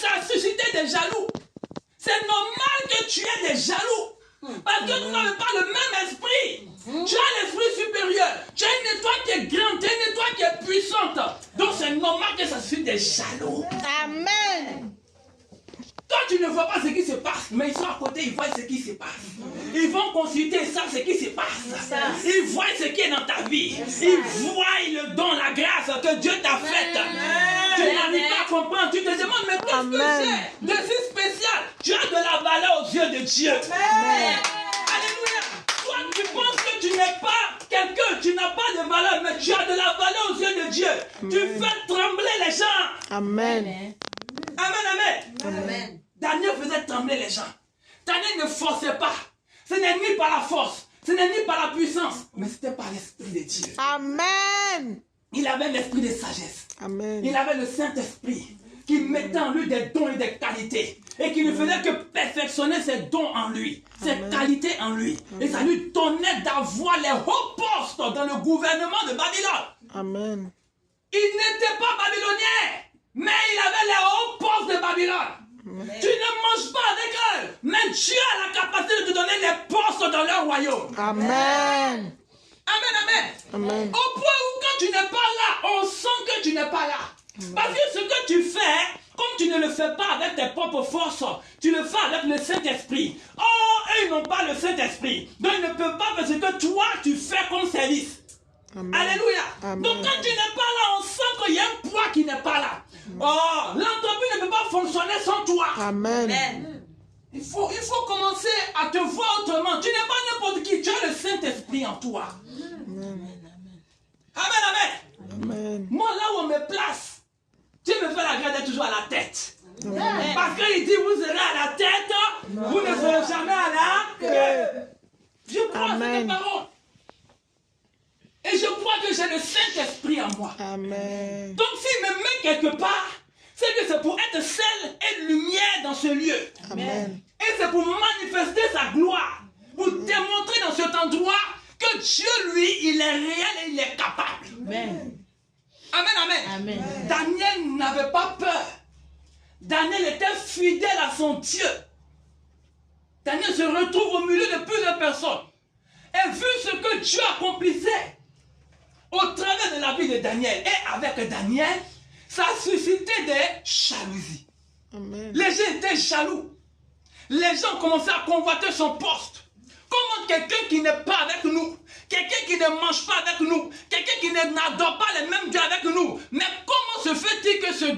ça a suscité des jaloux. C'est normal que tu aies des jaloux. Parce que tu n'avais pas le même esprit. Tu as l'esprit supérieur. Tu as une étoile qui est grande. Tu as une étoile qui est puissante. Donc c'est normal que ça suscite des jaloux. Amen. Toi, tu ne vois pas ce qui se passe, mais ils sont à côté, ils voient ce qui se passe. Ils vont consulter, ils savent ce qui se passe. Ils voient ce qui est dans ta vie. Ils voient le don, la grâce que Dieu t'a faite. Tu n'arrives pas à comprendre. Tu te demandes, mais qu'est-ce que j'ai de si spécial? Tu as de la valeur aux yeux de Dieu. Alléluia. Toi, tu penses que tu n'es pas quelqu'un, tu n'as pas de valeur, mais tu as de la valeur aux yeux de Dieu. Tu fais trembler les gens. Amen. Amen, amen. Amen. Daniel faisait trembler les gens. Daniel ne forçait pas. Ce n'est ni par la force, ce n'est ni par la puissance, mais c'était par l'Esprit de Dieu. Amen. Il avait l'esprit de sagesse. Amen. Il avait le Saint-Esprit qui mettait en lui des dons et des qualités. Et qui ne faisait que perfectionner ses dons en lui, ses qualités en lui. Et ça lui donnait d'avoir les hauts postes dans le gouvernement de Babylone. Amen. Il n'était pas babylonien, mais il avait les hauts postes de Babylone. Tu ne manges pas avec eux, mais Dieu a la capacité de te donner les postes dans leur royaume. Amen. Amen, amen. Amen. Au point où quand tu n'es pas là, on sent que tu n'es pas là. Parce que ce que tu fais, comme tu ne le fais pas avec tes propres forces, tu le fais avec le Saint-Esprit. Oh, eux, ils n'ont pas le Saint-Esprit. Donc, ils ne peuvent pas faire ce que toi, tu fais comme service. Amen. Alléluia. Amen. Donc, quand tu n'es pas là, on sent qu'il y a un poids qui n'est pas là. Oh, l'entreprise ne peut pas fonctionner sans toi. Amen. Il faut commencer à te voir autrement. Tu n'es pas n'importe qui. Tu as le Saint-Esprit en toi. Amen. Amen, amen. Amen. Moi, là où on me place, Dieu me fait la grâce d'être toujours à la tête. Amen. Parce qu'il dit, vous serez à la tête, vous ne serez jamais à la queue. Je crois à cette parole. Et je crois que j'ai le Saint-Esprit en moi. Amen. Donc s'il me met quelque part, c'est que c'est pour être sel et lumière dans ce lieu. Amen. Et c'est pour manifester sa gloire. Pour démontrer dans cet endroit que Dieu, lui, il est réel et il est capable. Amen. Amen, amen. Amen. Daniel n'avait pas peur. Daniel était fidèle à son Dieu. Daniel se retrouve au milieu de plusieurs personnes. Et vu ce que Dieu accomplissait au travers de la vie de Daniel et avec Daniel, ça a suscité des jalousies. Amen. Les gens étaient jaloux. Les gens commençaient à convoiter son poste. Comment quelqu'un qui n'est pas avec nous, quelqu'un qui ne mange pas avec nous, quelqu'un qui n'adore pas les mêmes dieux avec nous, mais comment se fait-il que ce